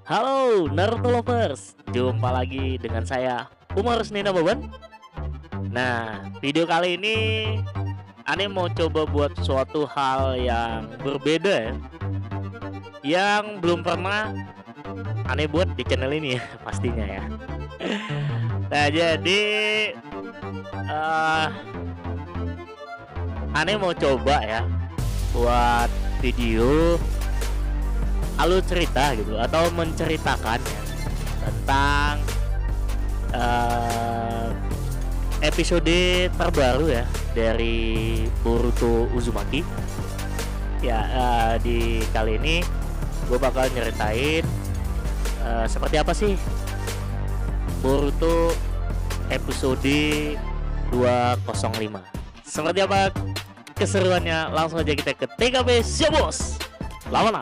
Halo Naruto Lovers, jumpa lagi dengan saya Umar Rusnina Baban. Nah, video kali ini Ane mau coba buat suatu hal yang berbeda ya, yang belum pernah Ane buat di channel ini ya, pastinya ya. Nah, jadi eh Ane mau coba ya buat video alur cerita gitu atau menceritakan ya, tentang episode terbaru ya dari Boruto Uzumaki ya. Di kali ini gue bakal nyeritain seperti apa sih Boruto episode 205. Seperti apa keseruannya, langsung aja kita ke TKP siap bos, lawan.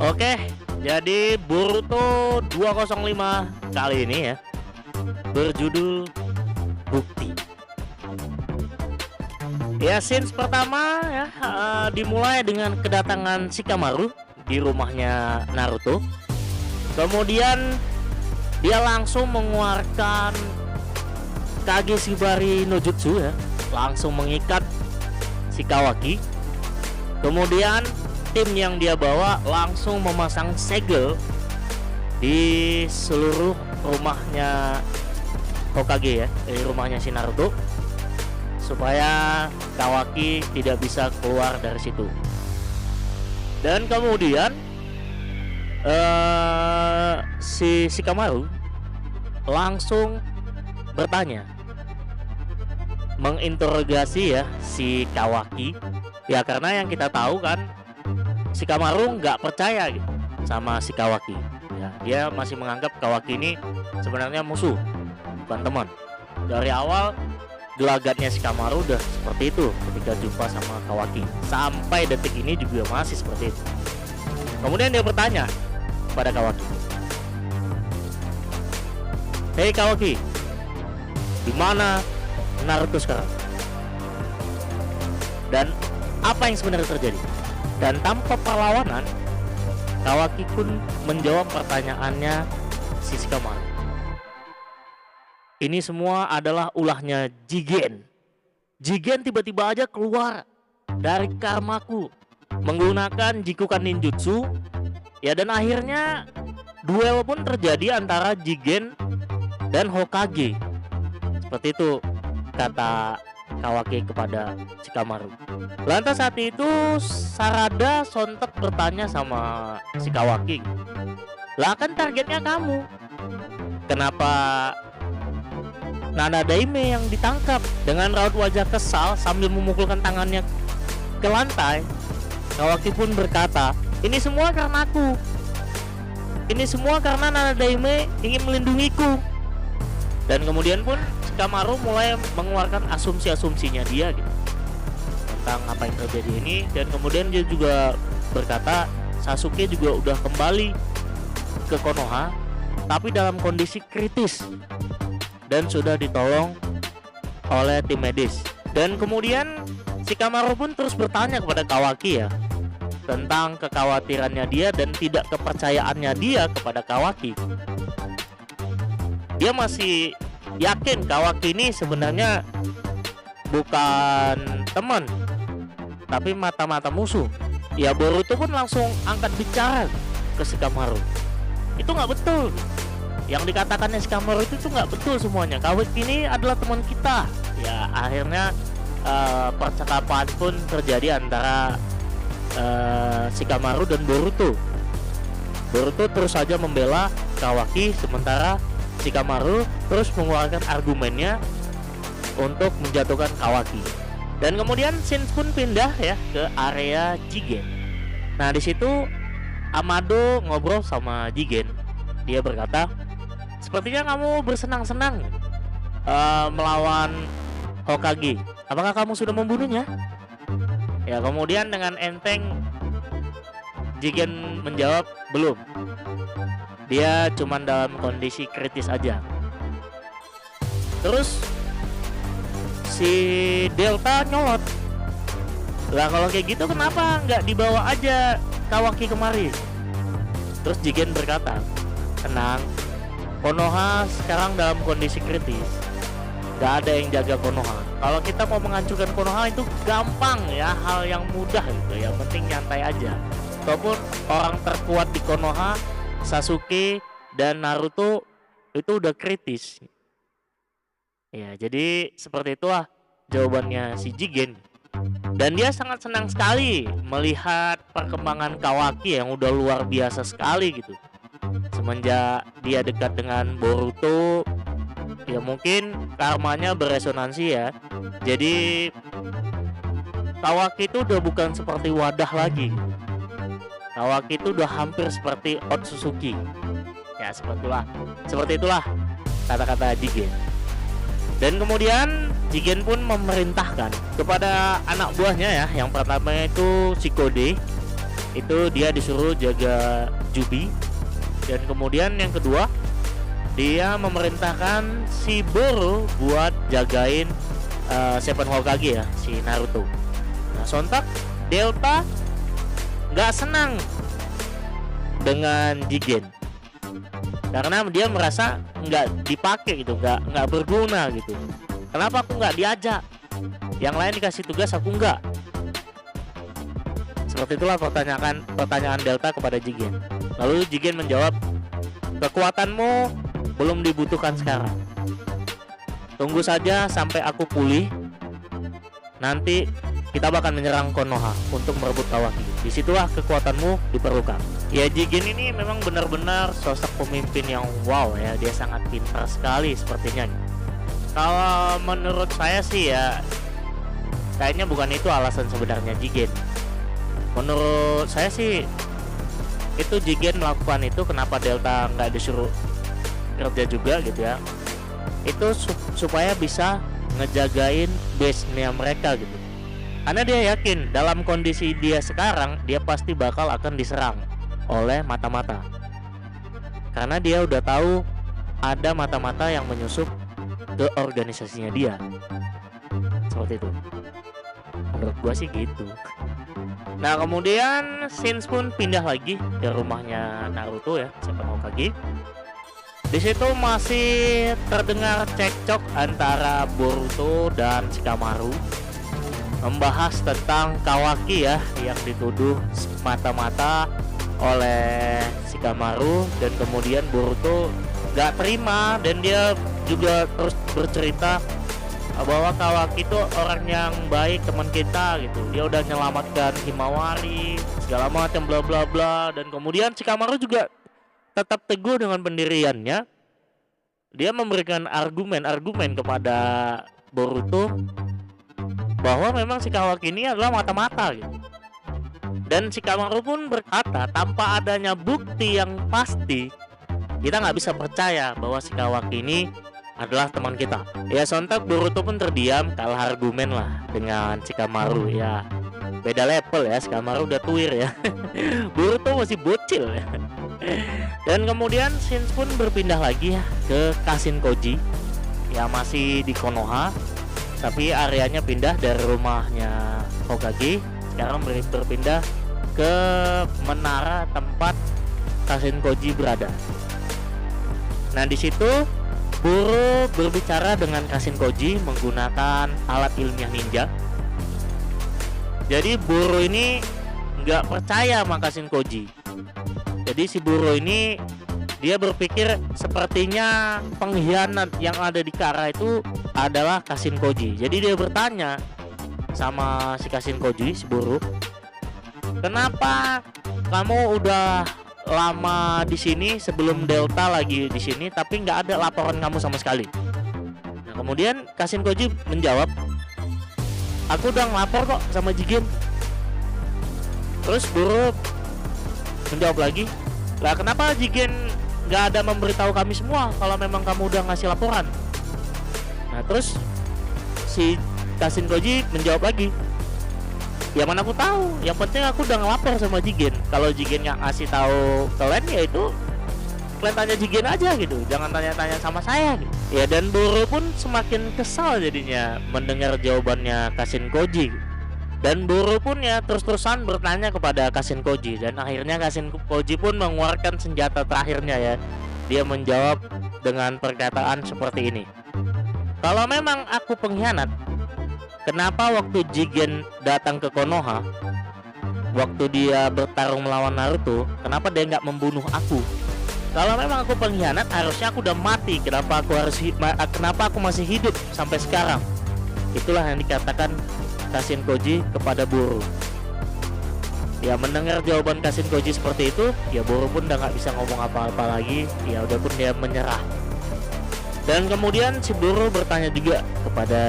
Oke, jadi Boruto 205 kali ini ya berjudul Bukti. Ya, scenes pertama ya dimulai dengan kedatangan Shikamaru di rumahnya Naruto. Kemudian dia langsung mengeluarkan Kage Shibari no Jutsu ya, langsung mengikat si Kawaki. Kemudian tim yang dia bawa langsung memasang segel di seluruh rumahnya Hokage ya, di rumahnya si Naruto, supaya Kawaki tidak bisa keluar dari situ. Dan kemudian si Shikamaru langsung bertanya, menginterogasi ya si Kawaki ya, karena yang kita tahu kan Shikamaru nggak percaya gitu sama si Kawaki ya. Dia masih menganggap Kawaki ini sebenarnya musuh, bukan teman. Dari awal gelagatnya Shikamaru udah seperti itu ketika jumpa sama Kawaki, sampai detik ini juga masih seperti itu. Kemudian dia bertanya pada Kawaki, "Hei Kawaki, di mana Naruto sekarang? Dan apa yang sebenarnya terjadi?" Dan tanpa perlawanan, Kawaki pun menjawab pertanyaannya si Shikamaru. Ini semua adalah ulahnya Jigen. Jigen tiba-tiba aja keluar dari karmaku menggunakan Jikukan Ninjutsu ya, dan akhirnya duel pun terjadi antara Jigen dan Hokage. Seperti itu kata Kawaki kepada Shikamaru. Lantas saat itu Sarada sontak bertanya sama si Kawaki, "Lah kan targetnya kamu, kenapa Nana Daime yang ditangkap?" Dengan raut wajah kesal sambil memukulkan tangannya ke lantai, Kawaki pun berkata, "Ini semua karena aku. Ini semua karena Nana Daime ingin melindungiku." Dan kemudian pun Shikamaru mulai mengeluarkan asumsi-asumsinya dia gitu tentang apa yang terjadi ini. Dan kemudian dia juga berkata Sasuke juga udah kembali ke Konoha, tapi dalam kondisi kritis dan sudah ditolong oleh tim medis. Dan kemudian Shikamaru pun terus bertanya kepada Kawaki ya tentang kekhawatirannya dia dan tidak kepercayaannya dia kepada Kawaki. Dia masih yakin Kawaki ini sebenarnya bukan teman, tapi mata-mata musuh. Ya, Boruto pun langsung angkat bicara ke Shikamaru. Itu nggak betul. Yang dikatakannya Shikamaru itu nggak betul semuanya. Kawaki ini adalah teman kita. Ya, akhirnya percakapan pun terjadi antara Shikamaru dan Boruto. Boruto terus saja membela Kawaki, sementara Shikamaru terus mengeluarkan argumennya untuk menjatuhkan Kawaki. Dan kemudian scene pun pindah ya ke area Jigen. Nah, di situ Amado ngobrol sama Jigen. Dia berkata, "Sepertinya kamu bersenang-senang melawan Hokage. Apakah kamu sudah membunuhnya?" Ya, kemudian dengan enteng Jigen menjawab, "Belum. Dia cuman dalam kondisi kritis aja." Terus si Delta nyolot, "Lah kalau kayak gitu kenapa nggak dibawa aja Kawaki kemari. Terus Jigen berkata, tenang, Konoha sekarang dalam kondisi kritis. Gak ada yang jaga Konoha. Kalau kita mau menghancurkan Konoha itu gampang ya, hal yang mudah gitu. Yang penting nyantai aja. Ataupun orang terkuat di Konoha, Sasuke dan Naruto itu udah kritis. Ya, jadi seperti itulah jawabannya si Jigen. Dan dia sangat senang sekali melihat perkembangan Kawaki yang udah luar biasa sekali gitu. Semenjak dia dekat dengan Boruto, ya mungkin karmanya beresonansi ya. Jadi Kawaki itu udah bukan seperti wadah lagi. Kawaki itu udah hampir seperti Otsutsuki. Ya seperti itulah kata-kata Jigen. Dan kemudian Jigen pun memerintahkan kepada anak buahnya ya. Yang pertama itu Shikode, itu dia disuruh jaga Jubi. Dan kemudian yang kedua, dia memerintahkan si Boro buat jagain Seven Hokage ya, si Naruto. Nah sontak Delta nggak senang dengan Jigen karena dia merasa nggak dipakai gitu, nggak berguna gitu. Kenapa aku nggak diajak? Yang lain dikasih tugas, aku nggak. Seperti itulah pertanyaan Delta kepada Jigen. Lalu Jigen menjawab, kekuatanmu belum dibutuhkan sekarang. Tunggu saja sampai aku pulih. Nanti kita bakal menyerang Konoha untuk merebut Kawaki. Disitulah kekuatanmu diperlukan. Ya Jigen ini memang benar-benar sosok pemimpin yang wow ya. Dia sangat pintar sekali sepertinya. Kalau menurut saya sih ya, kayaknya bukan itu alasan sebenarnya Jigen. Menurut saya sih itu Jigen melakukan itu kenapa Delta nggak disuruh kerja juga gitu ya. Itu supaya bisa ngejagain base-nya mereka gitu. Karena dia yakin dalam kondisi dia sekarang, dia pasti bakal akan diserang oleh mata-mata. Karena dia udah tahu ada mata-mata yang menyusup ke organisasinya dia. Seperti itu. Menurut gua sih gitu. Nah kemudian Shinji pun pindah lagi ke rumahnya Naruto ya, Seven Hokage. Di situ masih terdengar cekcok antara Boruto dan Shikamaru, membahas tentang Kawaki ya yang dituduh mata-mata oleh Shikamaru. Dan kemudian Boruto gak terima dan dia juga terus bercerita bahwa Kawaki itu orang yang baik, teman kita gitu. Dia udah nyelamatkan Himawari segala macam bla bla bla. Dan kemudian Shikamaru juga tetap teguh dengan pendiriannya. Dia memberikan argumen kepada Boruto bahwa memang si Kawaki ini adalah mata-mata gitu. Dan Shikamaru pun berkata tanpa adanya bukti yang pasti kita nggak bisa percaya bahwa si Kawaki ini adalah teman kita. Ya sontak Boruto pun terdiam, kalah argumen lah dengan Shikamaru ya. Beda level ya, Shikamaru udah tuir ya. Boruto masih bocil ya. Dan kemudian Shinji pun berpindah lagi ya ke Kashinkoji ya, masih di Konoha tapi areanya pindah dari rumahnya Hokage. Sekarang berpindah ke menara tempat Kashinkoji berada. Nah di situ Boro berbicara dengan Kashinkoji menggunakan alat ilmiah ninja. Jadi Boro ini nggak percaya sama Kashinkoji. Jadi si Boro ini dia berpikir sepertinya pengkhianat yang ada di Kara itu adalah Kashinkoji. Jadi dia bertanya sama si Kashinkoji, si Boro, kenapa kamu udah lama di sini sebelum Delta lagi di sini tapi nggak ada laporan kamu sama sekali? Nah kemudian Kashinkoji menjawab, aku udah ngelapor kok sama Jigen. Terus Boro menjawab lagi, lah kenapa Jigen nggak ada memberitahu kami semua kalau memang kamu udah ngasih laporan? Nah terus si Kashinkoji menjawab lagi, ya mana aku tahu, yang penting aku udah ngelapor sama Jigen. Kalau Jigen yang ngasih tahu kalian ya itu kalian tanya Jigen aja gitu, jangan tanya-tanya sama saya gitu. Ya dan Boro pun semakin kesal jadinya mendengar jawabannya Kashinkoji. Dan Boru pun ya terus-terusan bertanya kepada Kashin Koji, dan akhirnya Kashin Koji pun mengeluarkan senjata terakhirnya ya. Dia menjawab dengan perkataan seperti ini. Kalau memang aku pengkhianat, kenapa waktu Jigen datang ke Konoha, waktu dia bertarung melawan Naruto, kenapa dia nggak membunuh aku? Kalau memang aku pengkhianat, harusnya aku udah mati. Kenapa aku masih hidup sampai sekarang? Itulah yang dikatakan Kashin Koji kepada Boru. Ya, mendengar jawaban Kashin Koji seperti itu, ya Boru pun udah nggak bisa ngomong apa-apa lagi. Ya udah pun dia menyerah. Dan kemudian si Boru bertanya juga kepada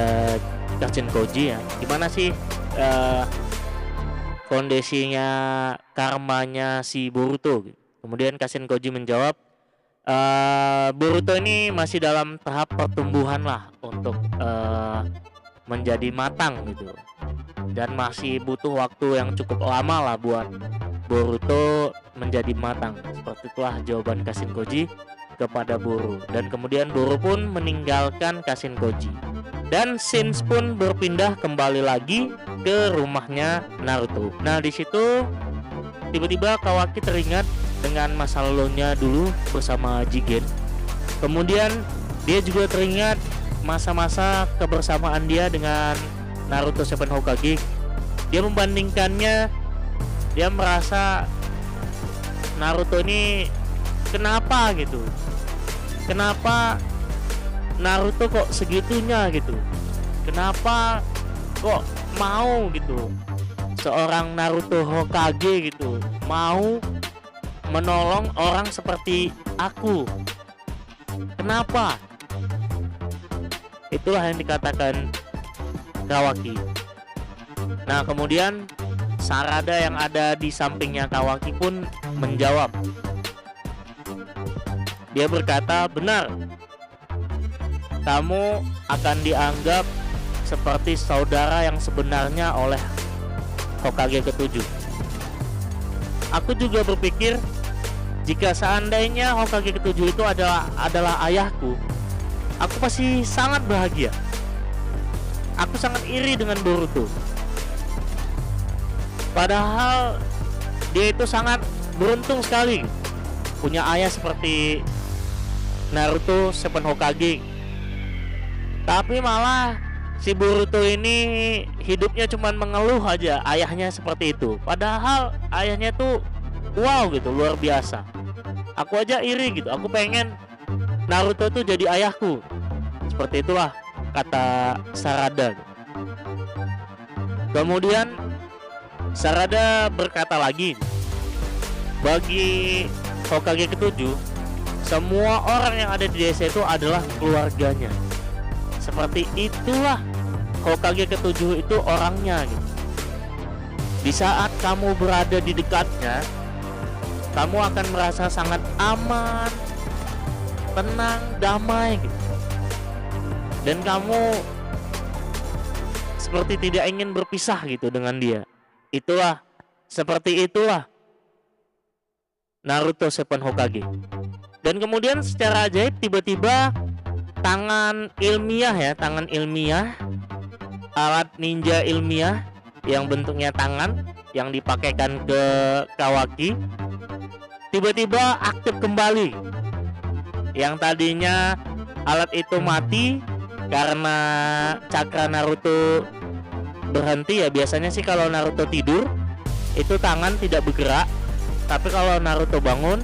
Kashin Koji, ya, gimana sih kondisinya karmanya si Boruto? Kemudian Kashin Koji menjawab, Boruto ini masih dalam tahap pertumbuhan lah untuk menjadi matang gitu, dan masih butuh waktu yang cukup lama lah buat Boruto menjadi matang. Seperti itulah jawaban Kashin Koji kepada Boru. Dan kemudian Boru pun meninggalkan Kashin Koji, dan Shinji pun berpindah kembali lagi ke rumahnya Naruto. Nah, di situ tiba-tiba Kawaki teringat dengan masa lalunya dulu bersama Jigen. Kemudian dia juga teringat masa-masa kebersamaan dia dengan Naruto Seven Hokage. Dia membandingkannya, dia merasa Naruto ini kenapa gitu, kenapa Naruto kok segitunya gitu, kenapa kok mau gitu seorang Naruto Hokage gitu mau menolong orang seperti aku, kenapa? Itulah yang dikatakan Kawaki. Nah, kemudian Sarada yang ada di sampingnya Kawaki pun menjawab. Dia berkata, benar, kamu akan dianggap seperti saudara yang sebenarnya oleh Hokage ketujuh. Aku juga berpikir, jika seandainya Hokage ketujuh itu adalah ayahku, aku pasti sangat bahagia. Aku sangat iri dengan Boruto. Padahal dia itu sangat beruntung sekali punya ayah seperti Naruto Seven Hokage. Tapi malah si Boruto ini hidupnya cuman mengeluh aja ayahnya seperti itu. Padahal ayahnya tuh wow gitu, luar biasa. Aku aja iri gitu, aku pengen Naruto tuh jadi ayahku. Seperti itulah kata Sarada. Kemudian Sarada berkata lagi, bagi Hokage ketujuh, semua orang yang ada di desa itu adalah keluarganya. Seperti itulah Hokage ketujuh itu orangnya gitu. Di saat kamu berada di dekatnya, kamu akan merasa sangat aman, tenang, damai gitu. Dan kamu seperti tidak ingin berpisah gitu dengan dia. Seperti itulah Naruto Seven Hokage. Dan kemudian secara ajaib tiba-tiba tangan ilmiah, alat ninja ilmiah yang bentuknya tangan yang dipakaikan ke Kawaki tiba-tiba aktif kembali. Yang tadinya alat itu mati karena cakra Naruto berhenti, ya biasanya sih kalau Naruto tidur itu tangan tidak bergerak, tapi kalau Naruto bangun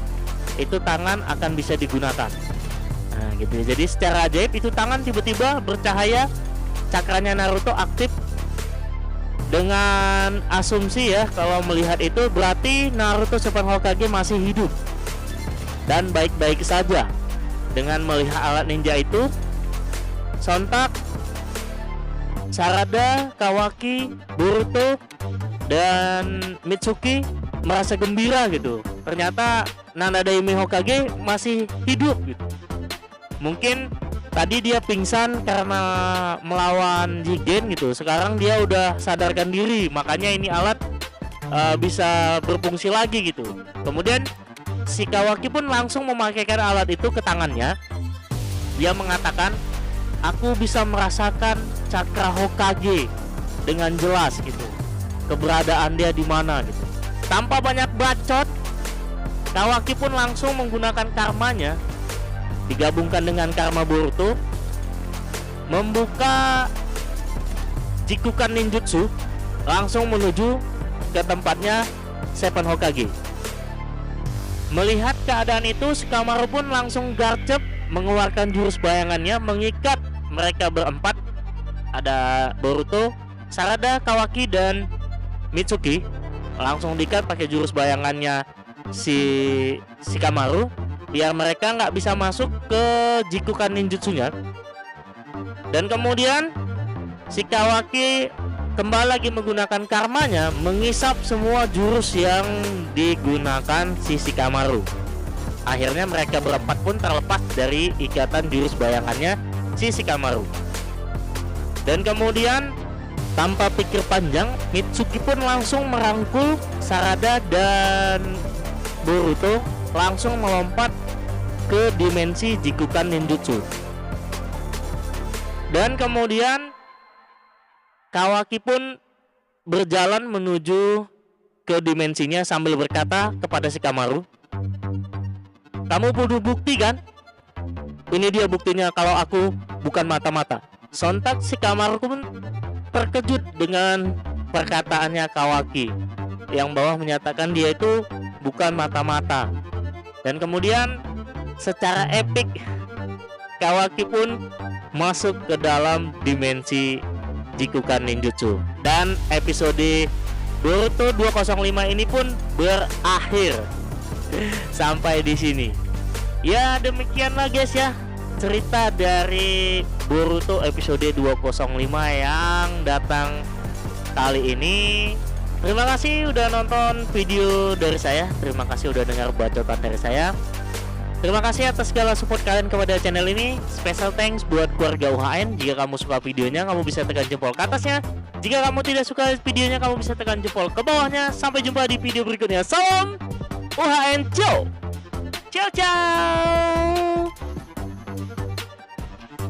itu tangan akan bisa digunakan. Nah gitu. Jadi secara ajaib itu tangan tiba-tiba bercahaya, cakranya Naruto aktif. Dengan asumsi ya, kalau melihat itu berarti Naruto Seven Hokage masih hidup dan baik-baik saja. Dengan melihat alat ninja itu, sontak Sarada, Kawaki, Boruto, dan Mitsuki merasa gembira gitu. Ternyata Nanadaime Hokage masih hidup gitu. Mungkin tadi dia pingsan karena melawan Jigen gitu. Sekarang dia udah sadarkan diri, makanya ini alat bisa berfungsi lagi gitu. Kemudian si Kawaki pun langsung memakaikan alat itu ke tangannya. Dia mengatakan, aku bisa merasakan cakra Hokage dengan jelas gitu. keberadaan dia di mana gitu. Tanpa banyak bacot, Kawaki pun langsung menggunakan karmanya digabungkan dengan karma Boruto, membuka Jikukan Ninjutsu langsung menuju ke tempatnya Seven Hokage. Melihat keadaan itu, Shikamaru pun langsung garcep mengeluarkan jurus bayangannya, mengikat mereka berempat. Ada Boruto, Sarada, Kawaki, dan Mitsuki. Langsung diikat pakai jurus bayangannya si Shikamaru, biar mereka nggak bisa masuk ke Jikukan Ninjutsunya. Dan kemudian si Kawaki kembali lagi menggunakan karmanya, mengisap semua jurus yang digunakan si Shikamaru. Akhirnya mereka berempat pun terlepas dari ikatan jurus bayangannya si Shikamaru. Dan kemudian tanpa pikir panjang, Mitsuki pun langsung merangkul Sarada dan Boruto, langsung melompat ke dimensi Jikukan Ninjutsu. Dan kemudian Kawaki pun berjalan menuju ke dimensinya sambil berkata kepada Shikamaru, "Kamu butuh bukti kan? Ini dia buktinya kalau aku bukan mata-mata." Sontak Shikamaru pun terkejut dengan perkataannya Kawaki, yang bawah menyatakan dia itu bukan mata-mata. Dan kemudian secara epik Kawaki pun masuk ke dalam dimensi Jikukan Ninjutsu. Dan episode Boruto 205 ini pun berakhir sampai di sini. Ya, demikianlah guys ya, cerita dari Boruto episode 205 yang datang kali ini. Terima kasih udah nonton video dari saya. Terima kasih udah dengar bacotan dari saya. Terima kasih atas segala support kalian kepada channel ini. Special thanks buat keluarga UHN. Jika kamu suka videonya, kamu bisa tekan jempol ke atasnya. Jika kamu tidak suka videonya, kamu bisa tekan jempol ke bawahnya. Sampai jumpa di video berikutnya. Salam UHN, ciao. Ciao ciao.